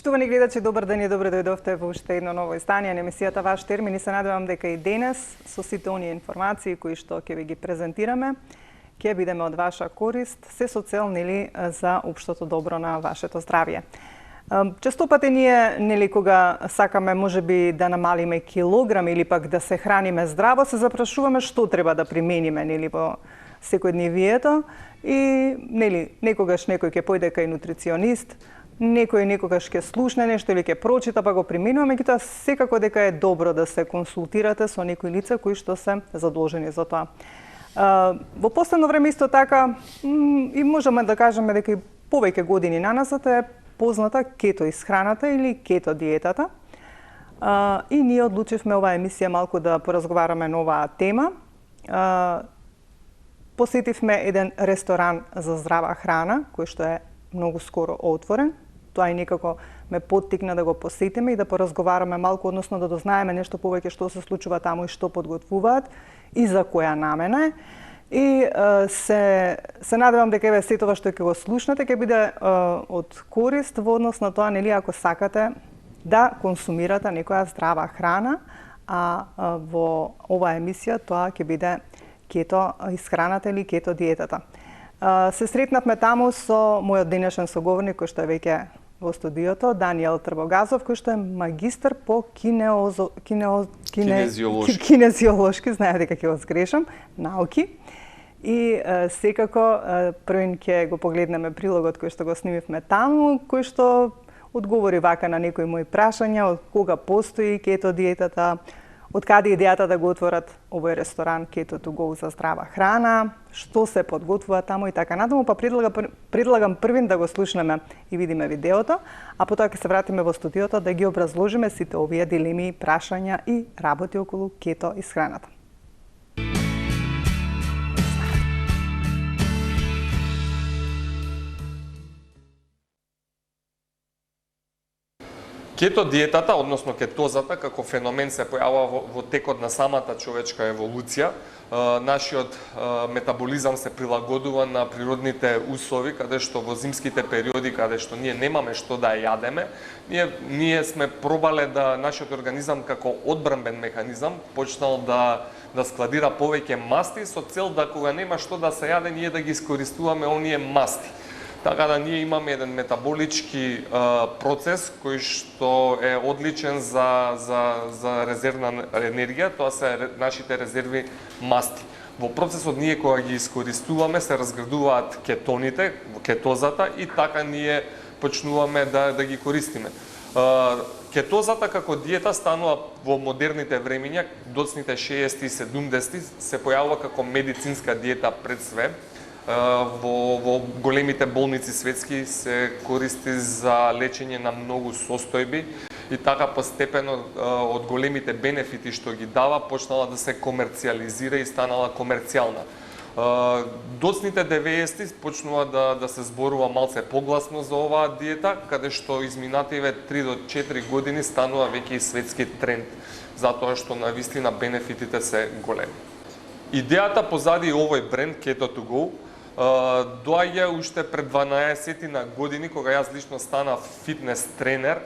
Поштувани гледачи, добар ден и добро дојдовте во уште едно ново издание на емисијата Ваш термин и се надевам дека и денес со сите оние информации кои што ќе ви ги презентираме, ќе бидеме од ваша корист, се со цел за општото добро на вашето здравје. Често пати ние кога сакаме можеби да намалиме килограми или пак да се храниме здраво, се запрашуваме што треба да примениме во секојдневието и некогаш некој ќе појде кај нутриционист, некој некогаш ќе слушне нешто или ќе прочита па го применува, меѓутоа секако дека е добро да се консултирате со некои лица кои што се задолжени за тоа. Во последно време исто така и можеме да кажеме дека и повеќе години наназад е позната кето исхраната или кето диетата. И ние одлучивме оваа емисија малку да поразговараме на оваа тема. Посетивме еден ресторан за здрава храна, кој што е многу скоро отворен. Тоа и некако ме поттикна да го посетиме и да поразговараме малку, односно да дознаеме нешто повеќе што се случува таму и што подготвуваат и за која намена е. И се надевам дека еве сето ова што ќе го слушнете ќе биде од корист во однос на тоа, ако сакате да консумирате некоја здрава храна, а во оваа емисија тоа ќе биде кето исхраната или кето диетата. Се сретнавме таму со мојот денешен соговорник, кој што е веќе во студиото, Даниел Трбогазов, кој што е магистар по кинезиолошки, знаев дека ќе го сгрешам, науки. И секако првин ќе го погледнеме прилогот кој што го снимивме таму, кој што одговори вака на некои мои прашања, од кога постои кето диетата, од каде идејата да го отворат овој ресторан Keto to Go за здрава храна, што се подготвува таму и така надаму, па предлагам првин да го слушнеме и видиме видеото, а потоа ќе се вратиме во студиото да ги образложиме сите овие дилеми, прашања и работи околу кето исхраната. Кето диетата, односно кетозата, како феномен се појавува во текот на самата човечка еволуција. Нашиот метаболизам се прилагодува на природните услови, каде што во зимските периоди, каде што ние немаме што да јадеме, ние сме пробале да нашиот организам како одбранбен механизам почнал да складира повеќе масти со цел да кога нема што да се јаде, ние да ги искористуваме оние масти. Така да ние имаме еден метаболички процес кој што е одличен за резервна енергија, тоа се нашите резерви масти. Во процесот ние кога ги искористуваме се разградуваат кетоните, кетозата и така ние почнуваме да ги користиме. Кетозата како диета станува во модерните времиња, доцните 60 и 70 се појавува како медицинска диета пред све. Во големите болници светски се користи за лечење на многу состојби и така постепено од големите бенефити што ги дава почнала да се комерцијализира и станала комерцијална. Доцните 90 почнува да се зборува малце погласно за оваа диета, каде што изминативе 3 до 4 години станува веќе и светски тренд, затоа што навистина бенефитите се големи. Идејата позади овој бренд Keto to Go доаѓа уште пред 12 на години, кога јас лично станав фитнес тренер.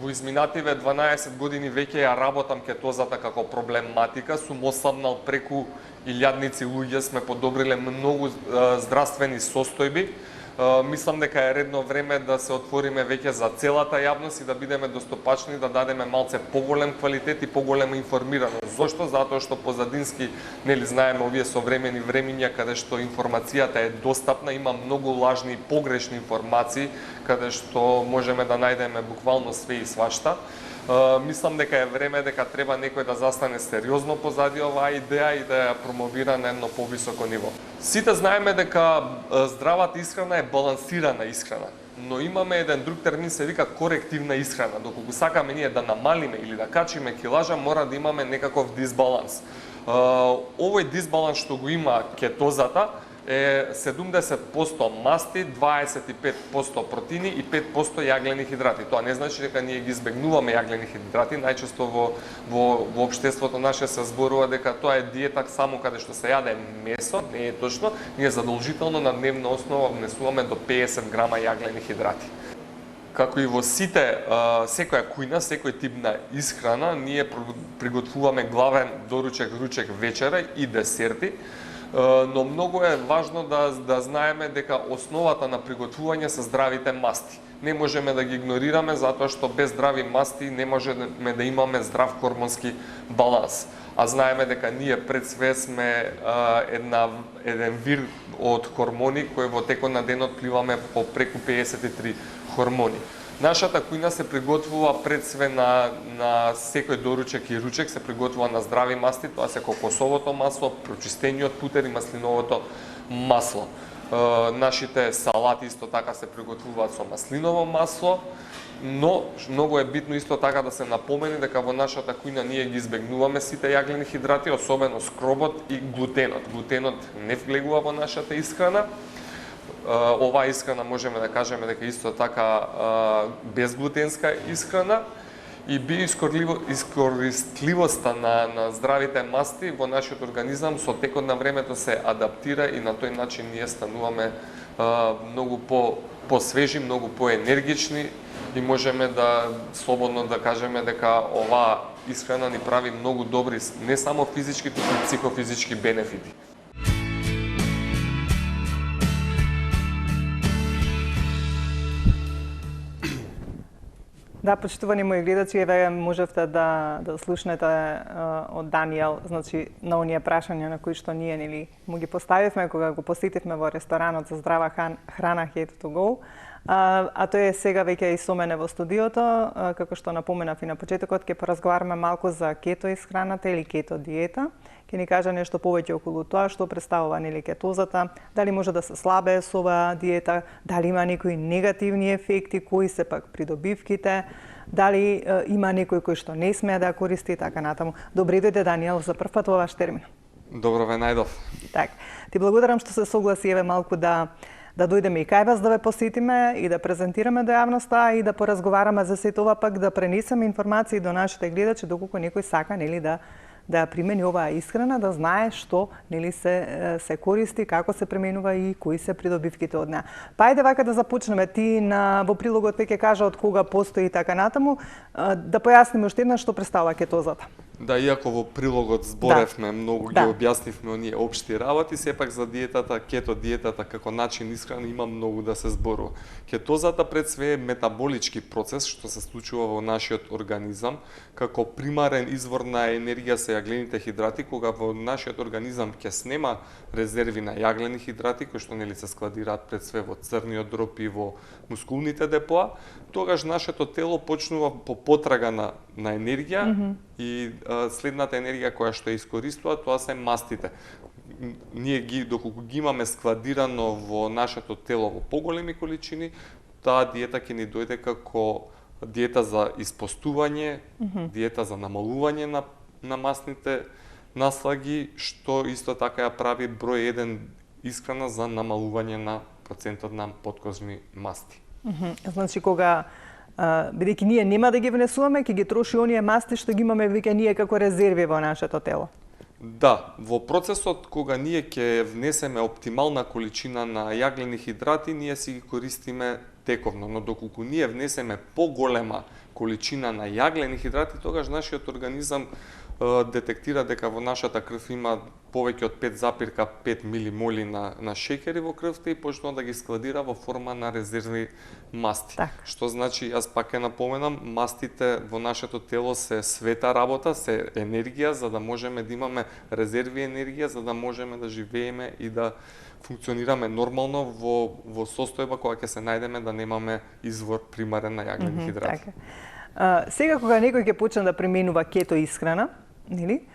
Во изминативе 12 години веќе ја работам кетозата како проблематика, сум ослабнал преку 1000 луѓе, сме подобриле многу здравствени состојби. Мислам дека е редно време да се отвориме веќе за целата јавност и да бидеме достапачни, да дадеме малце поголем квалитет и поголема информираност. Зошто? Затоа што позадински, знаеме овие современи времиња каде што информацијата е достапна, има многу лажни и погрешни информации, каде што можеме да најдеме буквално све и свашта. Мислам дека е време дека треба некој да застане сериозно позади оваа идеја и да ја промовира на едно повисоко ниво. Сите знаеме дека здравата исхрана е балансирана исхрана, но имаме еден друг термин се вика корективна исхрана. Доколку сакаме ние да намалиме или да качиме килажа, мора да имаме некаков дисбаланс. Овој дисбаланс што го има кетозата е 70% масти, 25% протеини и 5% јаглени хидрати. Тоа не значи дека ние ги избегнуваме јаглени хидрати, најчесто во општеството наше се зборува дека тоа е диета само каде што се јаде месо, не е точно, ние задолжително на дневна основа внесуваме до 50 грама јаглени хидрати. Како и во сите, секоја кујна, секој тип на исхрана, ние приготвуваме главен доручек, ручек, вечера и десерти, но многу е важно да знаеме дека основата на приготвување се здравите масти. Не можеме да ги игнорираме затоа што без здрави масти не можеме да имаме здрав хормонски баланс. А знаеме дека ние пред све сме еден вир од хормони кои во текот на денот пливаме по преку 53 хормони. Нашата кујна се приготвува пред све на секој доручек и ручек, се приготвува на здрави масти, тоа се кокосовото масло, прочистениот путер и маслиновото масло. Нашите салати исто така се приготвуваат со маслиново масло, но многу е битно исто така да се напомени дека во нашата кујна ние ги избегнуваме сите јаглени хидрати, особено скробот и глутенот. Глутенот не влегува во нашата исхрана. Оваа исхрана можеме да кажеме дека исто така безглутенска исхрана и искористливоста на здравите масти во нашиот организам со текот на времето се адаптира и на тој начин ние стануваме многу посвежи, многу поенергични и можеме да слободно да кажеме дека оваа исхрана ни прави многу добри не само физички, туку и психофизички бенефити. Да, почитувани мои гледачи, еве можевте да слушнете од Даниел, значи на оние прашања на кои што ние му ги поставивме кога го посетивме во ресторанот за здрава храна Head to Go. А тој е сега веќе и со мене во студиото, како што напоменав и на почетокот, ќе поразговараме малку за кето исхраната или кето диета. Ќе ни кажа нешто повеќе околу тоа, што представува кетозата, дали може да се слабее со оваа диета, дали има некои негативни ефекти, кои се пак придобивките, дали има некој кој што не смее да користи и така натаму. Добре дојде, Даниел, за прв пат во ваш термин. Добро ве најдов. Так, ти благодарам што се согласи еве малку да дојдеме и кај вас да ве посетиме и да презентираме до јавноста и да поразговараме за сето ова, пак да пренесеме информации до нашите гледачи доколку некој сака да примени оваа исхрана, да знае што се користи, како се применува и кои се придобивките од неа. Па ајде вака да започнеме. Ти во прилогот веќе кажа од кога постои и така натаму, да појасниме уште еднаш што представува кетозата. Да, иако во прилогот зборевме многу, ги објаснивме оние општи работи, сепак за диетата, кето диетата како начин исхрана има многу да се зборува. Кетозата пред све е метаболички процес што се случува во нашиот организам, како примарен извор на енергија се јаглените хидрати, кога во нашиот организам ќе снема резерви на јаглени хидрати кои што се складираат пред све во црниот дроб и во мускулните депоа, тогаш нашето тело почнува по потрага на енергија и следната енергија која што ја искористува, тоа се мастите. Ние доколку ги имаме складирано во нашето тело во поголеми количини, таа диета ќе ни дојде како диета за испостување, диета за намалување на масните наслаги, што исто така ја прави број 1 исхрана за намалување на процентот на подкожни масти. Значи кога бидејќи ние нема да ги внесуваме, ќе ги троши оние масти што ги имаме веќе ние како резерви во нашето тело. Да, во процесот кога ние ќе внесеме оптимална количина на јаглени хидрати, ние си ги користиме тековно, но доколку ние внесеме поголема количина на јаглени хидрати, тогаш нашиот организам детектира дека во нашата крв има повеќе од 5,5 милимоли на шеќери во крвта и почнува да ги складира во форма на резервни масти. Так. Што значи, јас пак ќе напоменам, мастите во нашето тело се света работа, се енергија, за да можеме да имаме резерви енергија, за да можеме да живееме и да функционираме нормално во состојба кога ќе се најдеме да немаме извор примарен на јаглени хидрати. Така. Сега кога некој ќе почне да применува кето исхрана,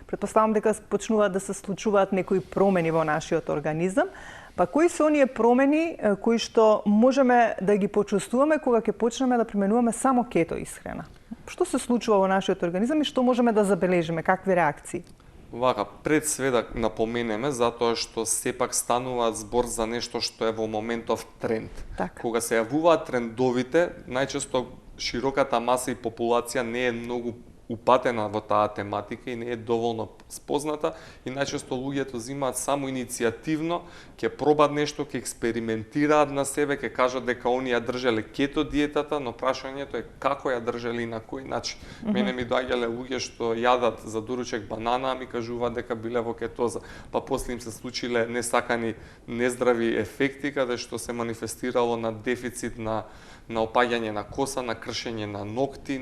претпоставам дека почнуваат да се случуваат некои промени во нашиот организам, па кои се оние промени кои што можеме да ги почувствуваме кога ќе почнеме да применуваме само кето исхрана? Што се случува во нашиот организам и што можеме да забележиме, какви реакции? Вака, пред све да напоменеме, затоа што сепак станува збор за нешто што е во моментов тренд. Так. Кога се јавуваат трендовите, најчесто широката маса и популација не е многу упатена во таа тематика и не е доволно спозната и најчесто луѓето земаат само иницијативно, ќе пробаат нешто, ќе експериментираат на себе, ќе кажат дека они ја држеле кето диетата, но прашањето е како ја држеле и на кој начин. Мене ми доаѓале луѓе што јадат за доручек банана, а ми кажуваат дека биле во кетоза, па после им се случиле несакани нездрави ефекти каде што се манифестирало на дефицит на опаѓање на коса, на кршење на ногти,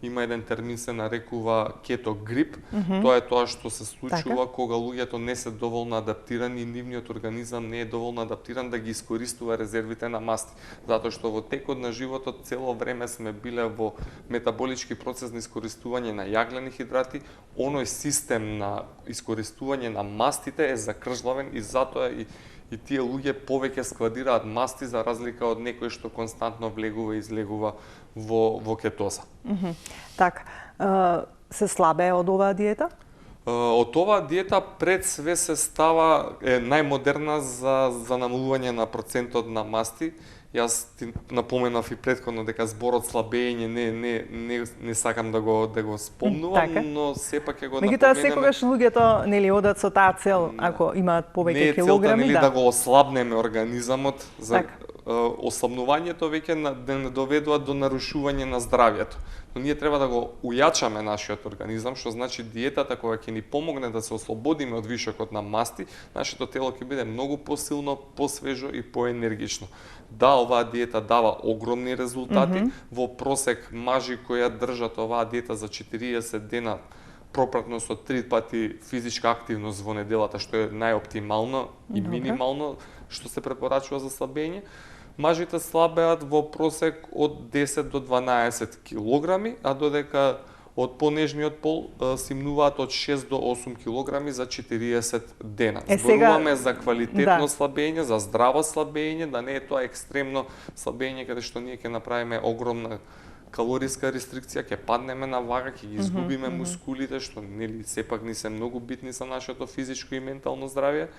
има еден термин се нарекува кето грип. Тоа е тоа што се случува кога луѓето не се доволно адаптирани и нивниот организам не е доволно адаптиран да ги искористува резервите на масти. Затоа што во текот на животот цело време сме биле во метаболички процес на искористување на јаглени хидрати, оној систем на искористување на мастите е закржлавен и затоа и тие луѓе повеќе складираат масти за разлика од некој што константно влегува и излегува во кетоза. Се слабее од оваа диета? Од оваа диета пред све се става најмодерна за намалување на процентот на масти. Јас ти напоменав и претходно дека зборот слабење не сакам да го спомнувам, но сепак ќе го напоменеме. Меѓутоа секогаш луѓето нели одат со таа цел ако имаат повеќе килограми, да го ослабнеме организамот, за ослабнувањето веќе да не доведува до нарушување на здравјето. Но ние треба да го ујачаме нашиот организам, што значи диетата кога ќе ни помогне да се ослободиме од вишокот на масти, нашето тело ќе биде многу посилно, посвежо и поенергично. Да, оваа диета дава огромни резултати. Во просек мажи кои ја држат оваа диета за 40 дена пропратно со 3 пати физичка активност во неделата, што е најоптимално и минимално што се препорачува за слабење. Мажите слабеат во просек од 10 до 12 килограми, а додека од понежниот пол симнуваат од 6 до 8 килограми за 40 дена. Зборуваме за квалитетно слабење, за здраво слабење, да не е тоа екстремно слабење каде што ние ќе направиме огромна калориска рестрикција, ќе паднеме на вага, ќе ги изгубиме мускулите, што нели сепак ни се многу битни за нашето физичко и ментално здравје.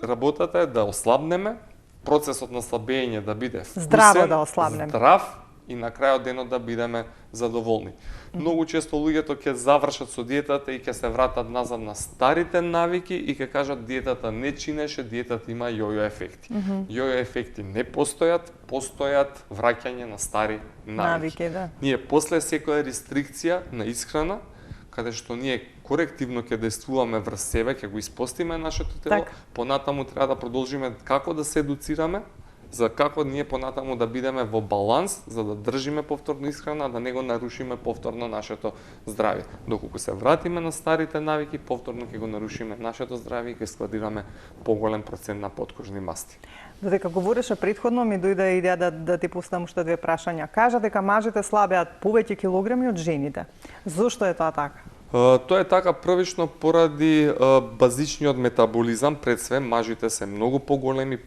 Работата е да ослабнеме, процесот на слабење да биде вкусен, здраво да ослабнеме, здрав и на крајот денот да бидеме задоволни. Многу често луѓето ќе завршат со диетата и ќе се вратат назад на старите навики и ќе кажат диетата не чинеше, диетата има јојо ефекти. Јојо ефекти не постојат враќање на стари навики. Ние после секоја рестрикција на исхрана, каде што ние корективно ќе действуваме врз себе, ќе го испостиме нашето тело, понатаму треба да продолжиме како да се едуцираме, за како ние понатаму да бидеме во баланс, за да држиме повторно исхрана, да не го нарушиме повторно нашето здравје. Доколку се вратиме на старите навики, повторно ќе го нарушиме нашето здравје и ќе складираме поголем процент на подкожни масти. Додека говореше претходно, ми дојде идеја да ти поставам уште две прашања. Кажа дека мажите слабеат повеќе килограми од жените. Зошто е тоа така? Тоа е така првично поради базичниот метаболизам. Пред све, мажите се многу поголеми,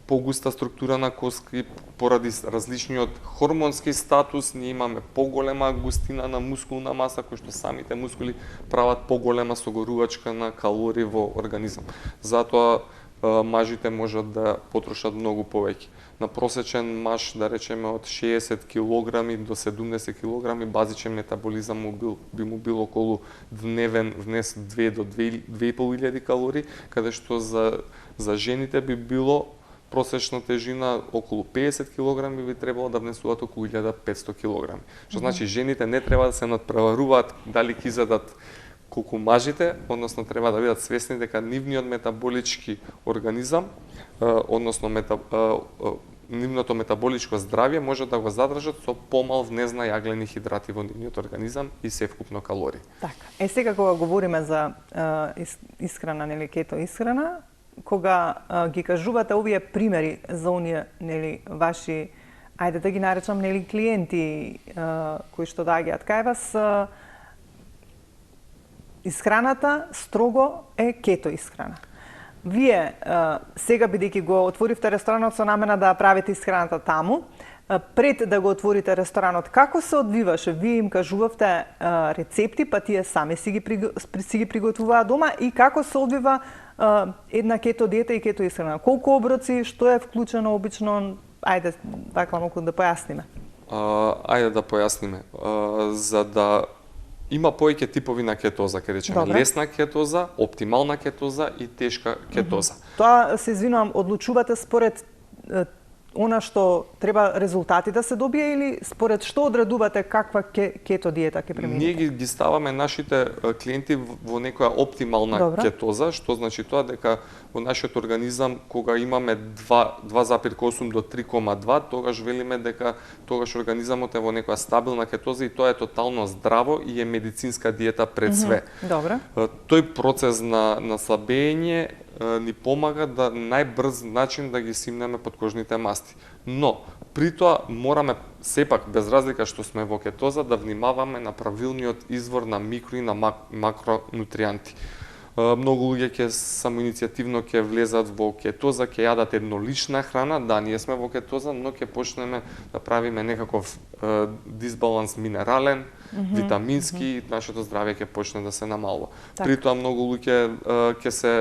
погуста структура на коски, поради различниот хормонски статус, ние имаме поголема густина на мускулна маса, кој што самите мускули прават поголема согорувачка на калории во организам. Затоа мажите можат да потрошат многу повеќе. На просечен маж, да речеме, од 60 кг до 70 кг, базичен метаболизам би му бил околу дневен внес 2 до 2.500 калории, каде што за жените би било просечна тежина околу 50 кг би требало да внесуваат околу 1500 кг. Што значи жените не треба да се надпреваруваат дали ќе изедат колку мажите, односно треба да бидат свесни дека нивниот метаболички организам, односно нивното метаболичко здравје може да го задржат со помал внес на јаглени хидрати во нивниот организам и севкупно калории. Така. Сега кога говориме за исхрана, нели кето исхрана, кога ги кажувате овие примери за оние нели ваши, ајде да ги наречам нели клиенти кои што доаѓаат кај вас, исхраната строго е кето исхрана. Вие сега бидејќи го отворивте ресторанот со намена да правите исхраната таму, пред да го отворите ресторанот, како се одвиваше? Вие им кажувавте рецепти, па тие сами си ги приготвуваат дома и како се одвива една кето диета и кето исхрана? Колку оброци, што е вклучено обично? Ајде, така малку да појасниме. Ајде да појасниме. За да има повеќе типови на кетоза, ке речеме. Добре. Лесна кетоза, оптимална кетоза и тешка кетоза. Тоа, се извинувам, одлучувате според она што треба резултати да се добие или според што одредувате каква кето диета ќе преминете? Ние ги ставаме нашите клиенти во некоја оптимална кетоза, што значи тоа дека во нашиот организам кога имаме 2,8 до 3,2, тогаш велиме дека тогаш организамот е во некоја стабилна кетоза и тоа е тотално здраво и е медицинска диета пред све. Добре. Тој процес на слабење ни помага да најбрз начин да ги симнеме подкожните масти. Но при тоа мораме сепак без разлика што сме во кетоза да внимаваме на правилниот извор на микро и на макронутријанти. Многу луѓе ќе самоиницијативно ќе влезат во кетоза, ќе јадат еднолична храна, да, ние сме во кетоза, но ќе почнеме да правиме некаков дисбаланс минерален, витамински, нашето здравје ќе почне да се намалува. При тоа многу луѓе ќе се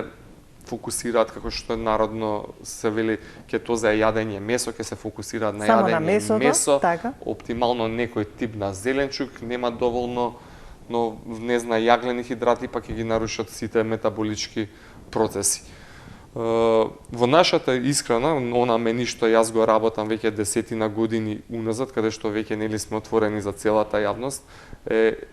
фокусираат, како што народно се вели, кетоза е јадење месо, ќе се фокусираат на јадење месо, оптимално некој тип на зеленчук, нема доволно внезна јаглени хидрати, па ќе ги нарушат сите метаболички процеси. Во нашата исхрана, она мени што јас го работам веќе 10 години уназад, каде што веќе нели сме отворени за целата јавност,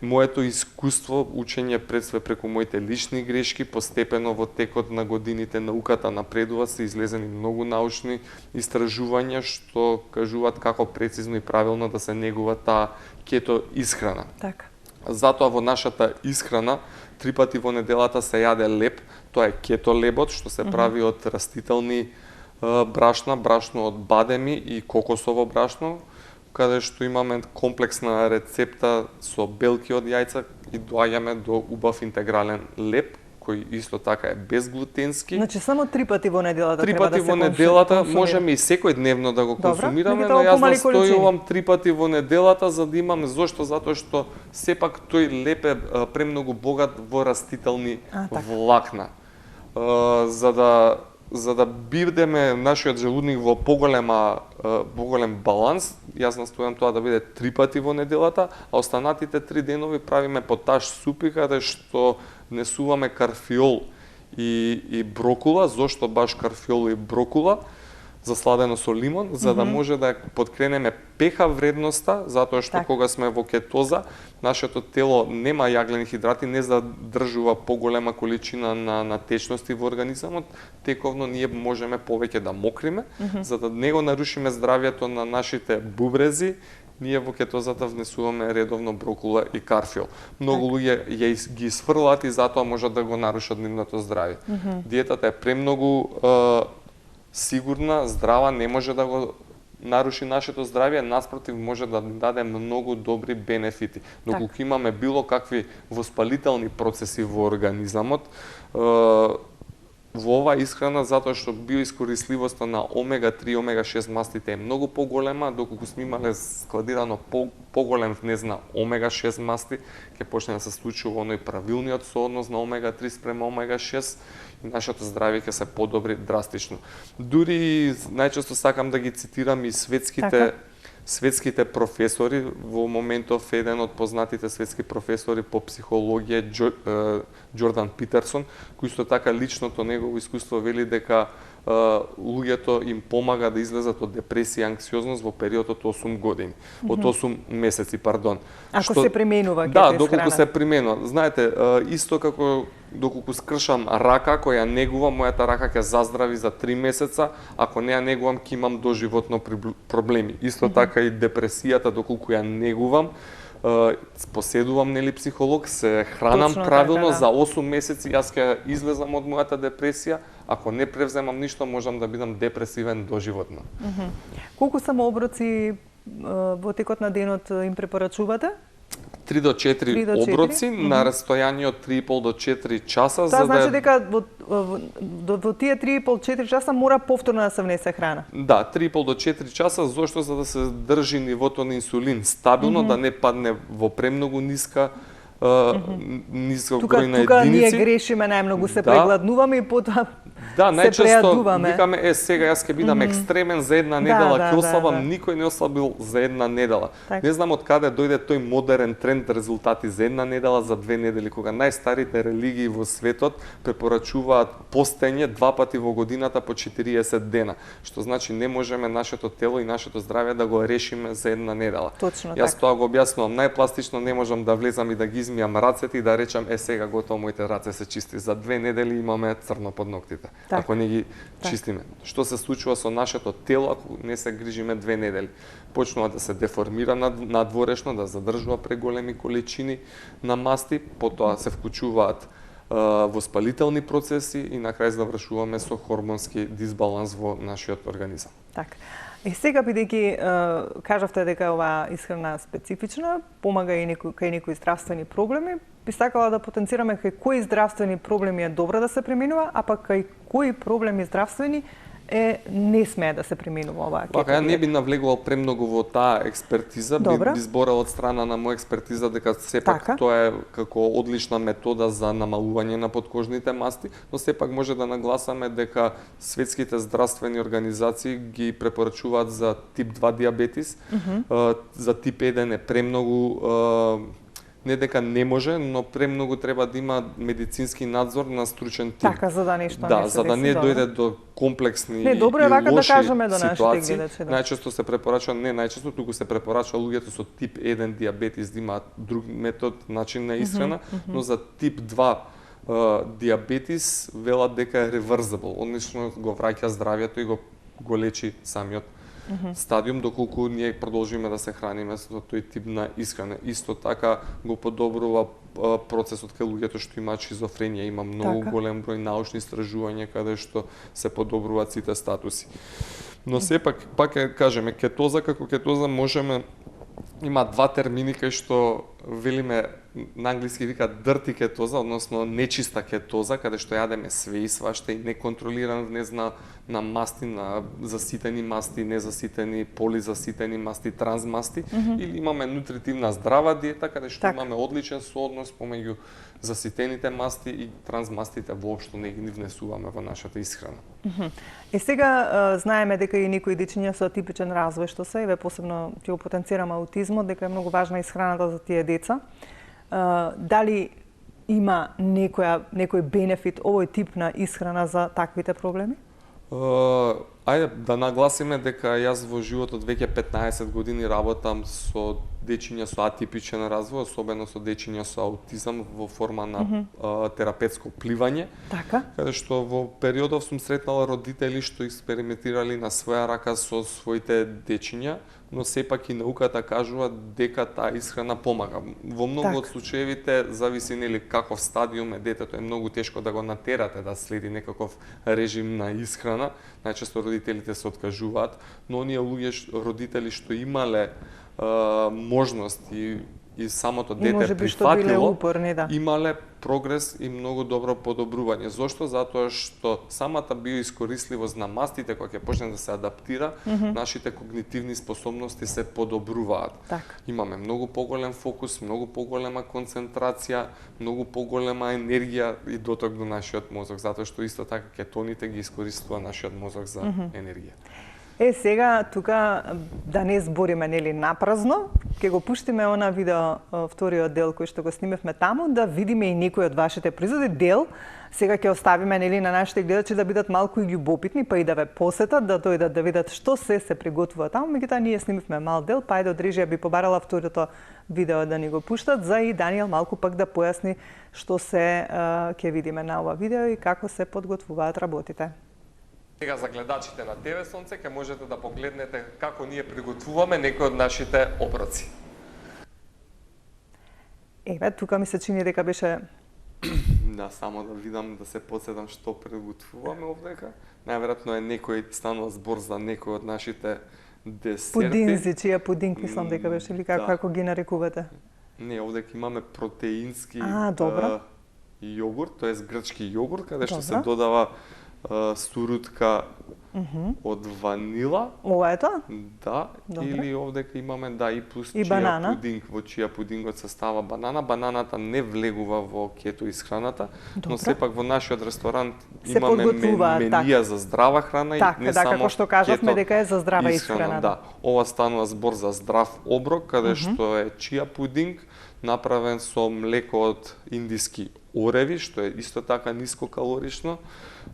моето искуство, учење пред све преку моите лични грешки, постепено во текот на годините науката напредува, се излезени многу научни истражувања што кажуваат како прецизно и правилно да се негува таа кето исхрана. Така. Затоа во нашата исхрана 3 пати во неделата се јаде леб, тоа е кето лебот што се прави од растителни брашна, брашно од бадеми и кокосово брашно, каде што имаме комплексна рецепта со белки од јајца и доаѓаме до убав интегрален леб, кој исто така е безглутенски. Значи само 3 пати во неделата треба да се консумира. 3 пати во неделата, можеме и секој дневно да го консумираме, но јас настојувам 3 пати во неделата за да имаме. Зошто? Затоа што сепак тој леб е премногу богат во растителни влакна. За да бидеме нашиот желудник во поголем баланс, јас настојам тоа да биде 3 пати во неделата, а останатите 3 денови правиме поташ супи каде што внесуваме карфиол и брокула. Зошто баш карфиол и брокула? Засладено со лимон, за да може да подкренеме pH вредноста, затоа што кога сме во кетоза, нашето тело нема јаглени хидрати, не задржува поголема количина на течности во организамот, тековно ние можеме повеќе да мокриме, за да не го нарушиме здравјето на нашите бубрези. Ние во кетозата внесуваме редовно брокула и карфиол. Многу луѓе ги сврлат и затоа можат да го нарушат нивното здравје. Диетата е премногу сигурна, здрава, не може да го наруши нашето здравје, наспротив може да даде многу добри бенефити. Доколку имаме било какви воспалителни процеси во организамот, во оваа исхрана, затоа што биоискорисливоста на омега-3 и омега-6 мастите е многу поголема, доколку сме имале складирано поголем внез на омега-6 масти, ќе почне да се случува оној правилниот сооднос на омега-3 спрема омега-6 и нашето здравје ќе се подобри драстично. Дури најчесто сакам да ги цитирам и светските професори. Во моментов еден од познатите светски професори по психологија Џордан Питерсон, кој исто така личното негово искуство вели дека луѓето им помага да излезат од депресија и анксиозност во период од 8 години, од 8 месеци, пардон. Ако се применува Да, доколку се применува. Знаете, исто како доколку скршам рака која негувам, мојата рака ќе заздрави за 3 месеца, ако не ја негувам ќе имам доживотно проблеми. Исто така и депресијата доколку ја негувам, поседувам нели психолог, се хранам правилно, за 8 месеци јас ќе излезам од мојата депресија, ако не превземам ништо можам да бидам депресивен доживотно. Колку самооброци во текот на денот им препорачувате? 3 до 4 оброци на растојание од 3,5 до 4 часа. Тоа значи дека во тие 3,5-4 часа мора повторно да се внесе храна? Да, 3,5 до 4 часа, зошто? За да се држи нивото на инсулин стабилно, да не падне во премногу ниска број на единици. Тука ние грешиме најмногу, се прегладнуваме и потоа Да, се најчесто прејадуваме. викаме сега јас ќе бидам екстремен за една недела, ќе ослабам, никој не ослабил за една недела. Не знам од каде дојде тој модерен тренд резултати за една недела, за 2 недели, кога најстарите религии во светот препорачуваат постење 2 пати во годината по 40 дена, што значи не можеме нашето тело и нашето здравје да го решиме за една недела. Точно Јас тоа го објаснувам најпластично, не можам да влезам и да ги измијам рацете и да речам сега готово моите раце се чисти. За 2 недели имаме црно под ноктите. Ако не ги чистиме. Што се случува со нашето тело ако не се грижиме 2 недели? Почнува да се деформира надворешно, да задржува преголеми количини на масти, потоа се вклучуваат воспалителни процеси и на крај завршуваме со хормонски дисбаланс во нашиот организам. Така. Сега бидејќи кажавте дека оваа исхрана специфична, помага и кај некои здравствени проблеми, би сакала да потенцираме кај кои здравствени проблеми е добро да се применува, а пак кај кои проблеми здравствени не смее да се применува оваа кето. Ја не би навлегувал премногу во таа експертиза, би зборел од страна на моја експертиза дека сепак тоа е како одлична метода за намалување на подкожните масти, но сепак може да нагласаме дека светските здравствени организации ги препорачуваат за тип 2 диабетис, за тип 1 е премногу не дека не може, но премногу треба да има медицински надзор на стручен тим. Така, за да нешто не се за да не дојде до комплексни и лоши ситуации. Најчесто се препорачува, не најчесто, туку се препорачува луѓето со тип 1 диабетис да имаат друг метод, начин на исхрана, но за тип 2 диабетис велат дека е reversible, односно го враќа здравјето и го лечи самиот стадиум, доколку ние продолжиме да се храниме со тој тип на исхрана. Исто така го подобрува процесот кај луѓето што имаат шизофренија. Има многу голем број научни истражувања каде што се подобруваат сите статуси. Но сепак, пак кажеме, кетоза како кетоза можеме, има два термини кај што велиме на англиски вика dirty кетоза, односно нечиста кетоза, каде што јадеме све и свашта и неконтролиран внез на масти, на заситени масти, незаситени, полизаситени масти, трансмасти, или имаме нутритивна здрава диета, каде што имаме одличен сооднос помеѓу заситените масти и трансмастите воопшто не ги внесуваме во нашата исхрана. Сега знаеме дека и некои дечиња со атипичен развој што се, еве посебно ќе го потенцирам аутизмот, дека е многу важна исхраната за тие деца. Дали има некој бенефит овој тип на исхрана за таквите проблеми? Ајде да нагласиме дека јас во животот веќе 15 години работам со дечиња со атипичен развој, особено со дечиња со аутизам во форма на терапевтско пливање. Така. Каде што во периодов сум сретнала родители што експериментирали на своја рака со своите дечиња, но сепак и науката кажува дека таа исхрана помага. Во многу од случаевите зависи нели каков стадиум е детето, е многу тешко да го натерате да следи некаков режим на исхрана. Најчесто родителите се откажуваат, но оние родители што имале можност и самото дете прифатило, имале прогрес и многу добро подобрување. Зошто? Затоа што самата биоискорисливост на мастите кога ќе почне да се адаптира, нашите когнитивни способности се подобруваат. Имаме многу поголем фокус, многу поголема концентрација, многу поголема енергија и доток до нашиот мозок, затоа што исто така кетоните ги искористува нашиот мозок за енергија. Сега тука да не збориме нели напразно, ќе го пуштиме она видео, вториот дел кој што го снимевме таму, да видиме и некои од вашите производи. Дел сега ќе оставиме нели на нашите гледачи да бидат малку и љубопитни, па и да ве посетат, да дојдат да видат што се приготвува таму. Меѓутоа ние снимивме мал дел, па ајде од режија би побарала второто видео да ни го пуштат, за и Даниел малку пак да појасни што се ќе видиме на ова видео и како се подготвуваат работите. Сега за гледачите на ТВ Сонце ќе можете да погледнете како ние приготвуваме некои од нашите оброци. Еве, тука ми се чини дека беше... Да, само да видам, да се подсетам што приготвуваме овдека. Најверојатно е некој станува збор за некој од нашите десерти. Пудинзи, чија пудинг мислам дека беше, или како ги нарекувате? Не, овдека имаме протеински добро. јогурт, тоест грчки јогурт, каде што се додава сурутка од ванила. Ова е тоа? Да, Добре. или овдека имаме и плюс И чија банана. пудинг, во чија пудингот се става банана. Бананата не влегува во кето исхраната, Добре. но сепак во нашиот ресторант Се имаме подготвуваат, менија за здрава храна Така, и не да, само како што кажавме кето дека е за здрава исхрана. Да, ова станува збор за здрав оброк, каде што е чија пудинг направен со млеко од индиски ореви, што е исто така нискокалорично,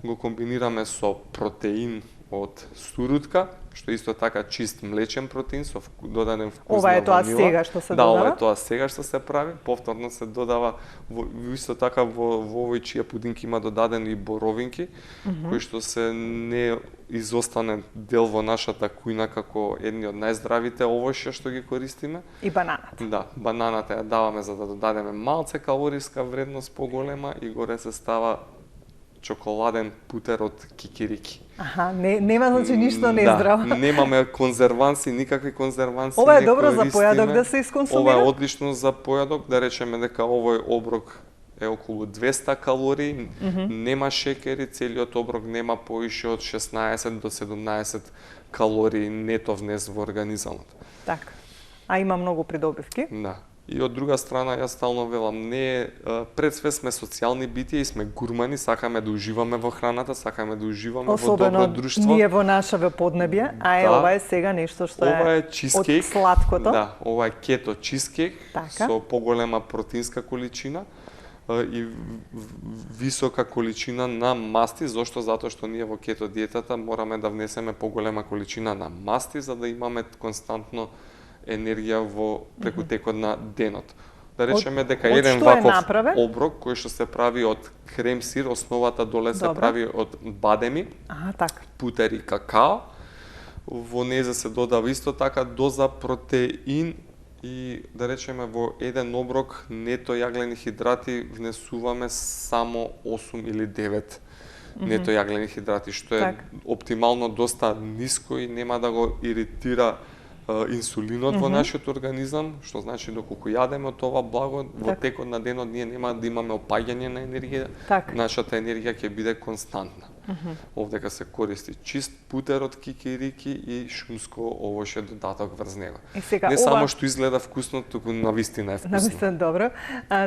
го комбинираме со протеин од сурутка, што е исто така чист млечен протеин со додаден вкус Ова е на тоа ванила. сега што се Да, ова додава? е тоа сега што се прави, повторно се додава исто така во овој чија пудинг има додаден и боровинки, кои што се не изостанен дел во нашата кујна како едни од најздравите овошја што ги користиме. И бананата. Да, бананата ја даваме за да додадеме малце калориска вредност поголема и горе се става чоколаден путер од кикирики. Аха, нема значи ништо нездраво. Да, немаме конзерванси, никакви конзерванси. Ова е не добро за користиме. појадок да се исконсумира? Ова е одлично за појадок, да речеме дека овој оброк е околу 200 калории, нема шекери, целиот оброк нема поише од 16 до 17 калории нето внес во организмот. Така. А има многу придобивки. Да. И од друга страна, јас стално велам, пред све сме социјални битија и сме гурмани, сакаме да уживаме во храната, сакаме да уживаме во добро друштво. Особено ние во нашето поднебје, а ова е сега нешто што ова е чизкейк, од сладкото. Да, ова е кето чизкейк Така. со поголема протеинска количина и висока количина на масти. Зошто? Затоа што ние во кето диетата мораме да внесеме поголема количина на масти за да имаме константно енергија во преку текот на денот. Да речеме дека од еден што е ваков направен? оброк кој што се прави од крем сир, основата доле се Добре. прави од бадеми, Така. путер и какао. Во незе се додава исто така доза протеин и да речеме во еден оброк нето јаглени хидрати внесуваме само 8 или 9 нето јаглени хидрати, што е Так. оптимално доста ниско и нема да го иритира инсулинот во нашиот организам, што значи доколку јадеме од ова благо, во текот на денот ние нема да имаме опаѓање на енергија, Так. нашата енергија ќе биде константна. Овдека се користи чист путер од кикирики и шумско овошје додаток врз него. И сега Не ова- само што изгледа вкусно, туку навистина е вкусно. Навистина добро.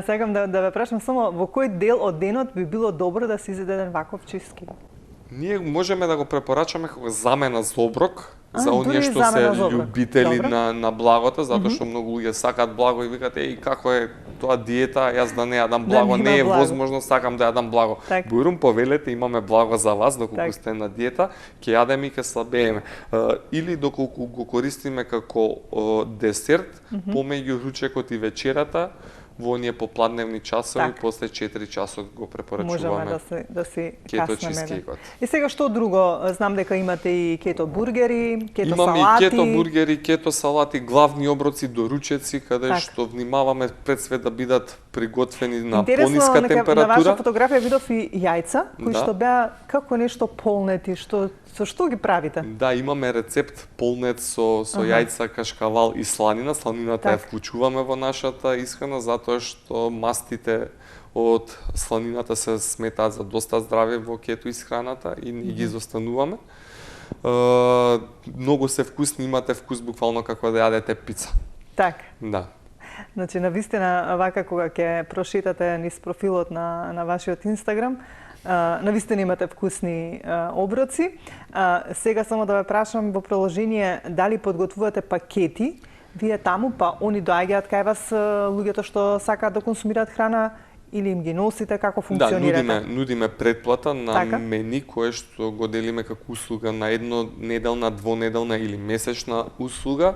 Сакам да ве прашам само во кој дел од денот би било добро да се изеде еден ваков чизкейк? Ние можеме да го препорачаме како замена за оброк, за дури оние што се замена за оброк. љубители Добро. на благото, затоа што многу луѓе сакаат благо и викаат еј како е тоа диета, јас да не јадам благо, нема не е благо. возможно, сакам да јадам благо. Так. Бујрум повелете, имаме благо за вас доколку Так. сте на диета, ќе јадеме и ќе слабееме. Или доколку го користиме како десерт, помеѓу ручекот и вечерата, во оние попладневни часови, Так. после 4 часот го Можеме препорачуваме да си кето каснеме. чизкейкот. И сега што друго? Знам дека имате и кето бургери, кето Имаме салати. и кето бургери, кето салати, главни оброци, доручеци, каде Така. што внимаваме пред све да бидат приготвени на Интересно, пониска на ваша температура. фотографија видов и јајца, кои Да. што беа како нешто полнети, со што ги правите? Да, имаме рецепт полнет со јајца, кашкавал и сланина. Сланината ја Так. вклучуваме во нашата исхрана затоа што мастите од сланината се сметаат за доста здрави во кето исхраната и ние ги застануваме. Многу се вкусни, имате вкус буквално како да јадете пица. Така. Да. Значи, навистина, вака кога ќе прошетате низ профилот на вашиот Инстаграм, навистина имате вкусни оброци. Сега само да ве прашам во приложение дали подготвувате пакети, вие таму, па они доаѓаат кај вас луѓето што сакаат да консумираат храна или им ги носите, како Да, функционирате? нудиме предплата на Така. мени кое што го делиме како услуга на еднонеделна, двонеделна или месечна услуга.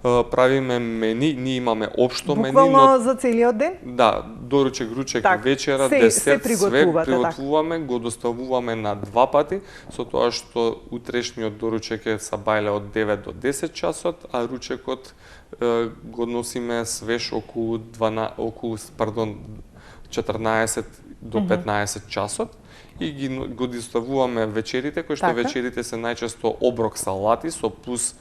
Правиме мени, ние имаме општо мени, Буквално но за целиот ден? да, доручек, ручек, Так, вечера, се десерт, све приготвувате, приготвуваме, го доставуваме на 2 пати, со тоа што утрешниот доручек е са бајле од 9 до 10 часот, а ручекот го носиме свеж околу 14 до 15 часот и го доставуваме вечерите, кои што Така. вечерите се најчесто оброк салати со плюс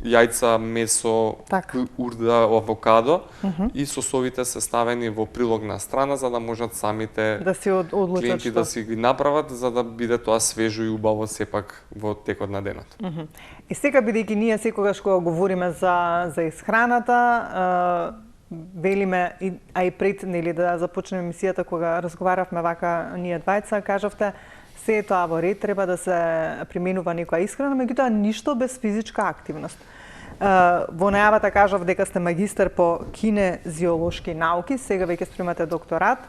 јајца, месо, Така. урда, авокадо и сосовите се ставени во прилогна страна за да можат самите Да си одлучат клиенти што. да си ги направат за да биде тоа свежо и убаво сепак во текот на денот. И сега, бидејќи ние секогаш кога говориме за исхраната, велиме, а и пред нели да започнеме емисијата кога разговаравме вака ние двајца, кажавте се е тоа во ред, треба да се применува некоја исхрана, меѓутоа ништо без физичка активност. Во најавата кажав дека сте магистар по кинезиолошки науки, сега веќе спремате докторат.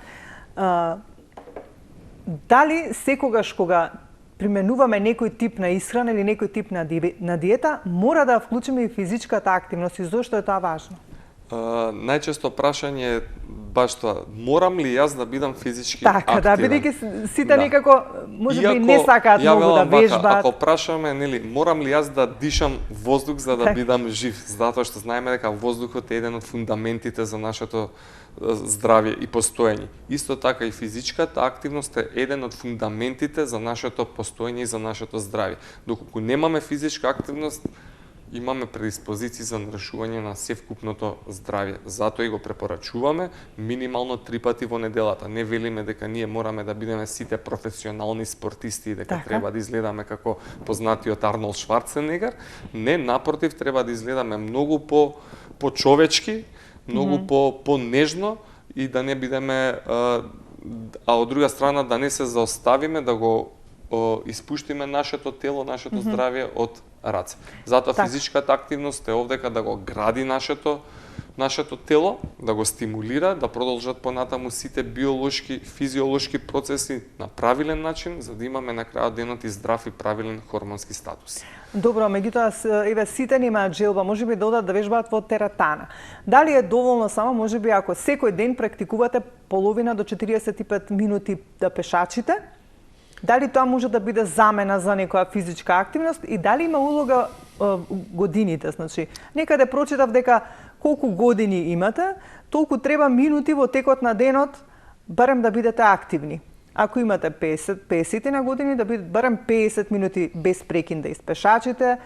Дали секогаш кога применуваме некој тип на исхрана или некој тип на диета, мора да вклучиме и физичката активност и зошто е тоа важно? Најчесто прашање е баш тоа, морам ли јас да бидам физички така, активен? да, бидејќи сите некако можеби не сакаат многу да вежбаат. Ако прашаме, нели, морам ли јас да дишам воздух за да бидам жив, затоа што знаеме дека воздухот е еден од фундаментите за нашето здравје и постоење. Исто така и физичката активност е еден од фундаментите за нашето постоење и за нашето здравје. Доколку немаме физичка активност, имаме предиспозиции за нарушување на севкупното здравје. Затоа и го препорачуваме минимално 3 пати во неделата. Не велиме дека ние мораме да бидеме сите професионални спортисти и дека така треба да изгледаме како познатиот Арнолд Шварценегер. Не, напротив, треба да изгледаме многу по човечки, многу по нежно и да не бидеме а од друга страна да не се заоставиме да го испуштиме нашето тело, нашето здравје од раце. Затоа физичката активност е овдека да го гради нашето тело, да го стимулира, да продолжат понатаму сите биолошки, физиолошки процеси на правилен начин, за да имаме на крајот денот и здрав и правилен хормонски статус. Добро, меѓутоа еве сите немаат желба, можеби да одат да вежбаат во теретана. Дали е доволно само можеби ако секој ден практикувате половина до 45 минути да пешачите? Дали тоа може да биде замена за некоја физичка активност и дали има улога годините? Значи, некаде прочитав дека колку години имате, толку треба минути во текот на денот барем да бидете активни. Ако имате 50 на години, да бидат барем 50 минути без прекин да испешачите,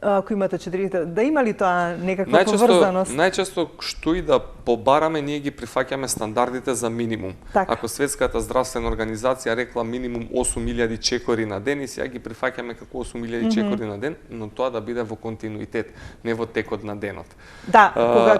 ако имате 40, да има ли тоа некаква поврзаност? Најчесто што и да побараме, ние ги прифаќаме стандардите за минимум. Так. Ако Светската здравствена организација рекла минимум 8000 чекори на ден, и сега ги прифаќаме како 8000 чекори на ден, но тоа да биде во континуитет, не во текот на денот. Да,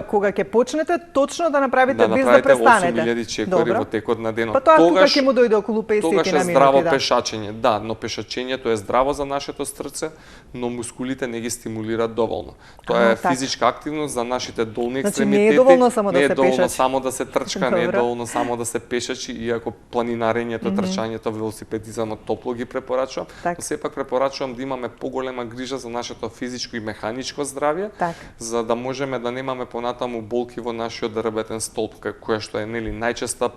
кога ќе почнете точно да направите без да престанете. 8000 чекори во текот на денот. Па тоа тука ќе му дојде околу 50 на минути. Тогаш е здраво пешачење, да, но пешачењето е здраво за нашето срце, но мускулите не ги стимулираат доволно. Тоа е физичка активност за нашите долни екстремитети. Не е доволно само да се пешачи. Не е доволно само да се трчка, не е доволно само да се пешачи, иако планинарењето, трчањето, велосипедизамот топло ги препорачувам. Но сепак препорачувам да имаме поголема грижа за нашето физичко и механичко здравје, за да можеме да немаме понатаму болки во нашиот ребетен столб, која што е нели најчеста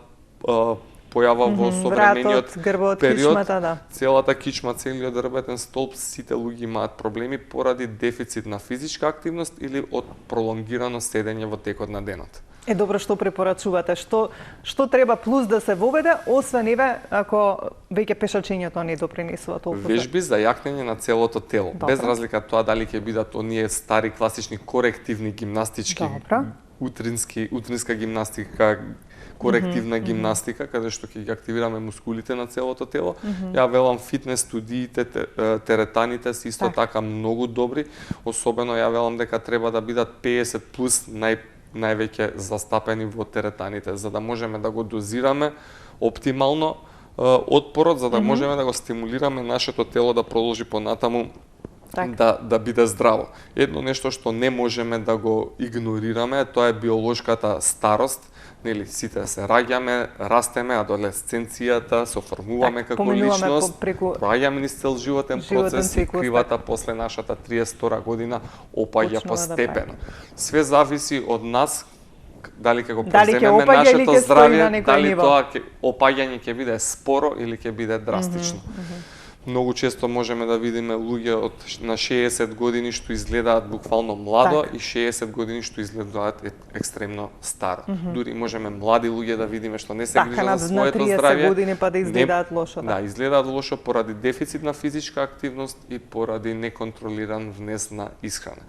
појава во современиот грбот, период, кичмата, да. целата кичма, целиот ребетен столб, сите луѓе имаат проблеми поради дефицит на физичка активност или од пролонгирано седење во текот на денот. Добро, што препорачувате? Што треба плюс да се воведе, освен еве ако веќе пешачењето не допринесува толку? Вежби за јакнење на целото тело. Добро. Без разлика тоа дали ќе бидат оние стари класични корективни гимнастички, утринска гимнастика, корективна гимнастика, каде што ќе ги активираме мускулите на целото тело. Ја велам фитнес студиите, теретаните се исто така многу добри, особено ја велам дека треба да бидат 50 плюс највеќе застапени во теретаните, за да можеме да го дозираме оптимално отпорот, за да можеме да го стимулираме нашето тело да продолжи понатаму да биде здраво. Едно нешто што не можеме да го игнорираме, тоа е биолошката старост. Нели, сите се раѓаме, растеме, адолесценцијата, се оформуваме како личност, проаѓаме низ цел животен процес и кривата после нашата 30-тора година опаѓа постепено. Све зависи од нас, дали ќе го преземеме нашето здравје, дали тоа опаѓање ќе биде споро или ќе биде драстично. Многу често можеме да видиме луѓе на 60 години што изгледаат буквално младо и 60 години што изгледаат екстремно старо. Дури можеме млади луѓе да видиме што не се грижат за своето здравје. На 30 години па да изгледаат лошо. Да, изгледаат лошо поради дефицит на физичка активност и поради неконтролиран внес на исхрана.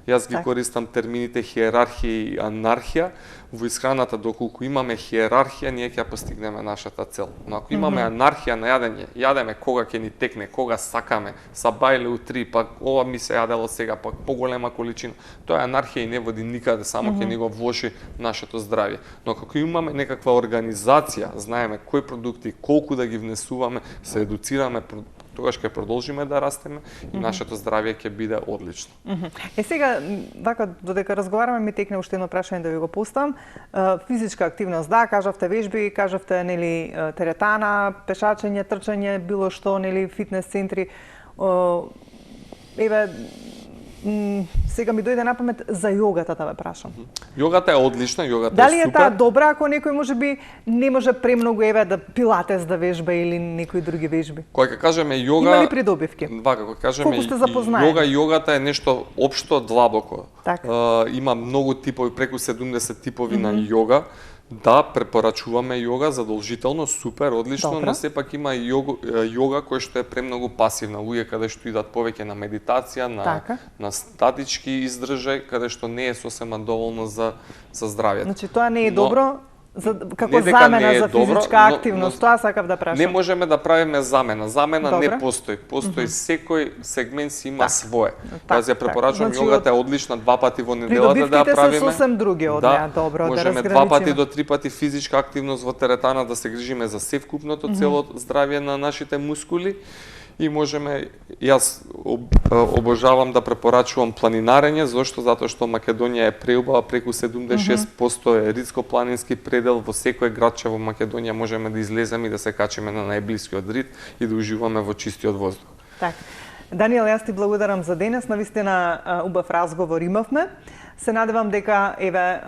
Јас ги Так. користам термините хиерархија и анархија. Во исхраната, доколку имаме хиерархија, ние ќе постигнеме нашата цел. Но ако имаме анархија на јадење, јадеме кога ќе ни текне, кога сакаме, са бајле утри, па ова ми се јадело сега, па поголема количина, тоа е анархија и не води никаде, само ќе ни го влоши нашето здравје. Но ако имаме некаква организација, знаеме кои продукти, колку да ги внесуваме, се едуцираме, тогаш ќе продолжиме да растеме и нашето здравје ќе биде одлично. Сега, вака, додека разговараме, ми текне уште едно прашање да ви го поставам. Физичка активност, да, кажавте вежби, кажавте, нели, теретана, пешачење, трчање, било што, нели, фитнес центри. Еве, сега ми дојде на памет за јогата да ве прашам. Јогата е одлична, јогата Дали е е супер. таа добра ако некој можеби не може премногу еве да пилатес да вежба или некои други вежби? Кога ќе кажеме јога, Има ли придобивки? Вака, кога кажеме Колку сте запознаени? јогата е нешто општо, длабоко. Така. Има многу типови, преку 70 типови на јога. Да, препорачуваме јога задолжително, супер, одлично, Добро. но сепак има и јога која што е премногу пасивна, луѓе каде што идат повеќе на медитација, Така. на статички издржај, каде што не е сосема доволно за здравјето. Значи тоа не е Но- добро како Не дека замена не е за добро, физичка но- активност, но- тоа сакав да прашам. Не можеме да правиме замена. Замена Добре. не постои. Постои секој сегмент си има Так. свое. Так, Јас ја препорачувам, Значи, јогата е одлична 2 пати во неделата да ја Придобивките се правиме. сосем други од неа, добро, да можеме 2 разграничиме. пати до 3 пати физичка активност во теретана да се грижиме за севкупното цело здравје на нашите мускули. И можеме, јас обожавам да препорачувам планинарење, зашто? Затоа што Македонија е преубава, преку 76% е ридско-планински предел, во секој градче во Македонија можеме да излеземе и да се качиме на најблискиот рид и да уживаме во чистиот воздух. Така. Даниел, јас ти благодарам за денес, навистина убав разговор имавме. Се надевам дека еве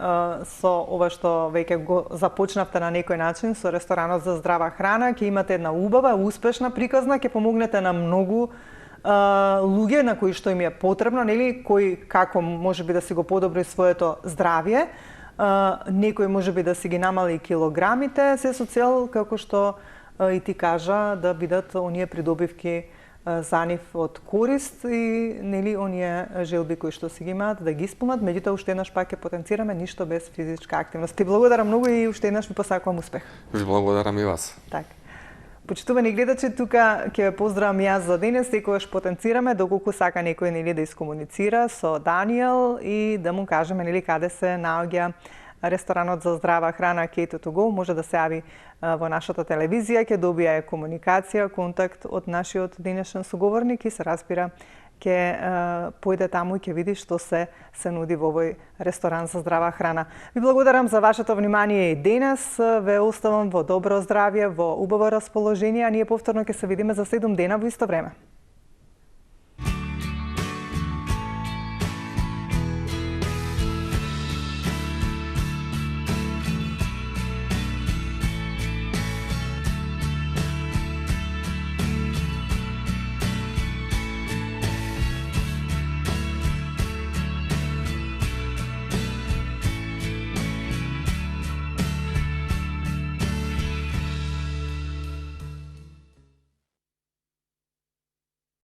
со ова што веќе го започнавте на некој начин со ресторанот за здрава храна, ќе имате една убава, успешна приказна, ќе помогнете на многу луѓе на кои што им е потребно, нели, кои како можеби да си го подобри своето здравје, некој можеби да си ги намали килограмите, се со цел како што и ти кажа да бидат оние придобивки за нив од корист и нели оние желби кои што си ги имаат да ги исполнат, меѓутоа уште еднаш пак ќе потенцираме ништо без физичка активност. Ти благодарам многу и уште еднаш ви посакувам успех. Ви благодарам и вас. Така. Почитувани гледачи, тука ќе ве поздравам јас за денес, секогаш потенцираме доколку сака некој нели да искомуницира со Даниел и да му кажеме нели каде се наоѓа ресторанот за здрава храна Cater to Go, може да се јави во нашата телевизија, ќе добие комуникација, контакт од нашиот денешен соговорник и се разбира ќе појде таму и ќе види што се нуди во овој ресторан за здрава храна. Ви благодарам за вашето внимание и денес. Ве оставам во добро здравје, во убаво расположение, а ние повторно ќе се видиме за 7 дена во исто време.